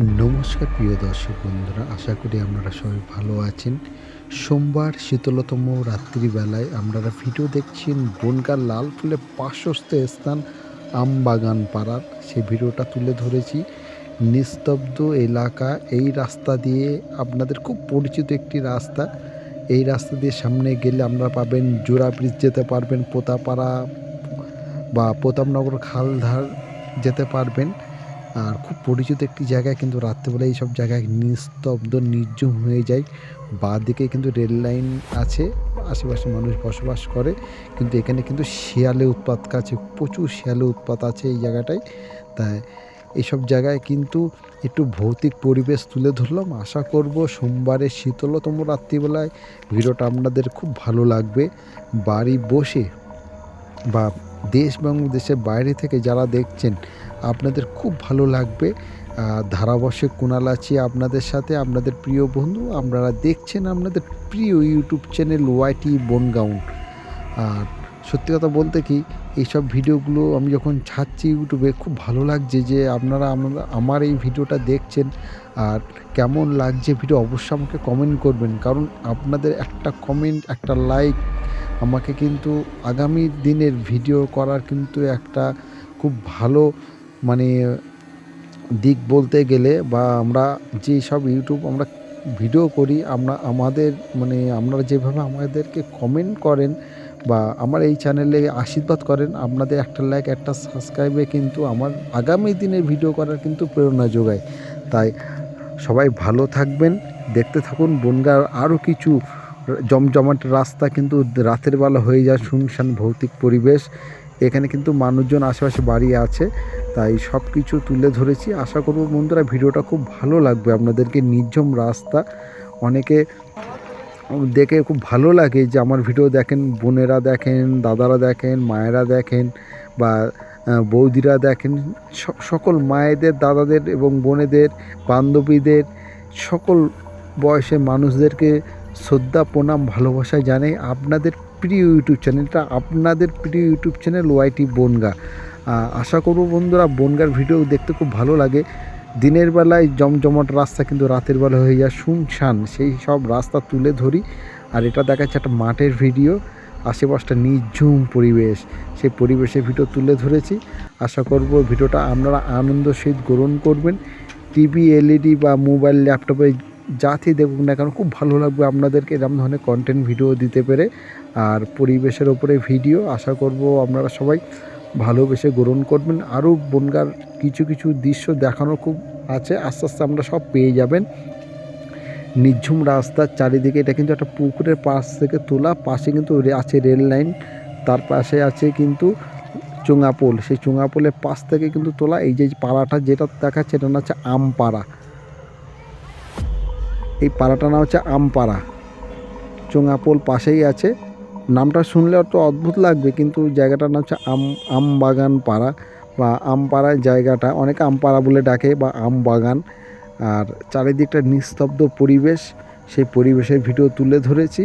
নমস্কার প্রিয় দর্শক বন্ধুরা, আশা করি আপনারা সবাই ভালো আছেন। সোমবার শীতলতম রাত্রিবেলায় আপনারা ভিডিও দেখছেন বনগাঁর লালফুলে পার্শ্বস্থ স্থান আমবাগান পাড়ার। সেই ভিডিওটা তুলে ধরেছি। নিস্তব্ধ এলাকা, এই রাস্তা দিয়ে আপনাদের খুব পরিচিত একটি রাস্তা। এই রাস্তা দিয়ে সামনে গেলে আপনারা পাবেন জোড়া ব্রিজ, যেতে পারবেন পোতাপাড়া বা প্রতাপনগর খালধার যেতে পারবেন। আর খুব পরিচিত একটি জায়গায়, কিন্তু রাত্রেবেলা এইসব জায়গায় নিস্তব্ধ নির্ঝুম হয়ে যায়। বাঁদিকে কিন্তু রেল লাইন আছে, আশেপাশে মানুষ বসবাস করে, কিন্তু এখানে কিন্তু শিয়ালের উৎপাত আছে, প্রচুর শিয়ালের উৎপাত আছে এই জায়গাটায়। তাই এইসব জায়গায় কিন্তু একটু ভৌতিক পরিবেশ তুলে ধরলাম। আশা করব সোমবারের শীতলতম রাত্রিবেলায় ভিডিওটা আপনাদের খুব ভালো লাগবে। বাড়ি বসে বা দেশ এবং দেশের বাইরে থেকে যারা দেখছেন, আপনাদের খুব ভালো লাগবে। ধারাবর্ষে কুণাল আছি আপনাদের সাথে, আপনাদের প্রিয় বন্ধু। আপনারা দেখছেন আপনাদের প্রিয় ইউটিউব চ্যানেল ওয়াইটি বনগাঁও। আর সত্যি কথা বলতে কি, এইসব ভিডিওগুলো আমি যখন ছাড়ছি ইউটিউবে, খুব ভালো লাগছে যে আপনারা আমার এই ভিডিওটা দেখছেন। আর কেমন লাগছে ভিডিও অবশ্যই আমাকে কমেন্ট করবেন, কারণ আপনাদের একটা কমেন্ট, একটা লাইক আমাকে কিন্তু আগামী দিনের ভিডিও করার কিন্তু একটা খুব ভালো মানে দিক বলতে গেলে, বা আমরা যেসব ইউটিউব আমরা ভিডিও করি, আমাদের আপনারা যেভাবে আমাদেরকে কমেন্ট করেন বা আমার এই চ্যানেলে আশীর্বাদ করেন, আপনাদের একটা লাইক, একটা সাবস্ক্রাইবে কিন্তু আমার আগামী দিনে ভিডিও করার কিন্তু প্রেরণা যোগায়। তাই সবাই ভালো থাকবেন, দেখতে থাকুন। বনগাঁর আরও কিছু জমজমাট রাস্তা কিন্তু রাতের বেলা হয়ে যায় শুনশান ভৌতিক পরিবেশ। এখানে কিন্তু মানুষজন আশেপাশে বাড়ি আছে, তাই সব কিছু তুলে ধরেছি। আশা করব বন্ধুরা ভিডিওটা খুব ভালো লাগবে আপনাদেরকে। নির্ঝুম রাস্তা, অনেকে দেখে খুব ভালো লাগে যে আমার ভিডিও দেখেন, বোনেরা দেখেন, দাদারা দেখেন, মায়েরা দেখেন, বা বৌদিরা দেখেন। সকল মায়েদের, দাদাদের এবং বোনেদের, বান্ধবীদের, সকল বয়সের মানুষদেরকে শ্রদ্ধা, প্রণাম, ভালোবাসা জানাই। আপনাদের প্রিয় ইউটিউব চ্যানেলটা, আপনাদের প্রিয় ইউটিউব চ্যানেল ওয়াইটি বনগাঁ। আশা করব বন্ধুরা বনগাঁর ভিডিও দেখতে খুব ভালো লাগে। দিনের বেলায় জমজমাট রাস্তা, কিন্তু রাতের বেলা হয়ে যায় শুনশান, সেই সব রাস্তা তুলে ধরি। আর এটা দেখাচ্ছে একটা মাঠের ভিডিও, আশেপাশটা নির্ঝুম পরিবেশ, সেই পরিবেশের ভিডিও তুলে ধরেছি। আশা করব ভিডিওটা আপনারা আনন্দ সহিত গ্রহণ করবেন। টিভি, এলইডি বা মোবাইল, ল্যাপটপে যাতেই দেখুন না কেন, খুব ভালো লাগবে আপনাদেরকে এরকম ধরনের কন্টেন্ট ভিডিও দিতে পেরে। আর পরিবেশের ওপরে ভিডিও, আশা করব আপনারা সবাই ভালোবেসে গ্রহণ করবেন। আরও বনগাঁর কিছু কিছু দৃশ্য দেখানো খুব আছে, আস্তে আস্তে আমরা সব পেয়ে যাবেন। নির্ঝুম রাস্তার চারিদিকে, এটা কিন্তু একটা পুকুরের পাশ থেকে তোলা, পাশে কিন্তু আছে রেল লাইন, তার পাশে আছে কিন্তু চুঙাপোল, সেই চুঙাপোলের পাশ থেকে কিন্তু তোলা। এই যে পাড়াটা যেটা দেখাচ্ছে, এটা না হচ্ছে আমপাড়া। এই পাড়াটার নাম হচ্ছে আমপাড়া, চুঙাপোল পাশেই আছে। নামটা শুনলে একটু অদ্ভুত লাগবে, কিন্তু জায়গাটার নাম হচ্ছে আমবাগান পাড়া বা আমপাড়ার জায়গাটা, অনেকে আমপাড়া বলে ডাকে বা আমবাগান। আর চারিদিকটা নিস্তব্ধ পরিবেশ, সেই পরিবেশের ভিডিও তুলে ধরেছি।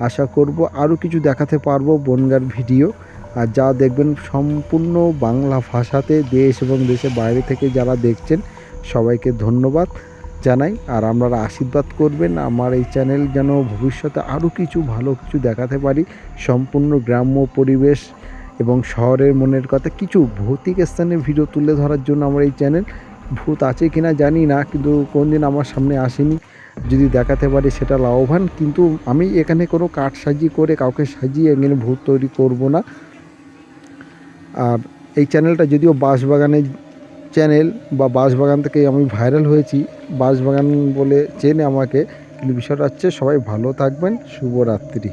আশা করব আরও কিছু দেখাতে পারবো বনগাঁর ভিডিও। আর যা দেখবেন সম্পূর্ণ বাংলা ভাষাতে, দেশ এবং দেশের বাইরে থেকে যারা দেখছেন সবাইকে ধন্যবাদ জানাই। আর আপনারা আশীর্বাদ করবেন আমার এই চ্যানেল যেন ভবিষ্যতে আরও কিছু ভালো কিছু দেখাতে পারি। সম্পূর্ণ গ্রাম্য পরিবেশ এবং শহরের মনের কথা, কিছু ভৌতিক স্থানের ভিডিও তুলে ধরার জন্য আমার এই চ্যানেল। ভূত আছে কিনা জানি না, কিন্তু কোনদিন আমার সামনে আসেনি, যদি দেখাতে পারি সেটা লাভবান। কিন্তু আমি এখানে কোনো কাঠ সাজিয়ে করে কাউকে সাজিয়ে এখানে ভূত তৈরি করব না। আর এই চ্যানেলটা যদিও বাঁশবাগানের চ্যানেল, বা বাঁশবাগান থেকে আমি ভাইরাল হয়েছি, বাঁশবাগান বলে চেনে আমাকে, কিন্তু বিষয়টা হচ্ছে সবাই ভালো থাকবেন। শুভরাত্রি।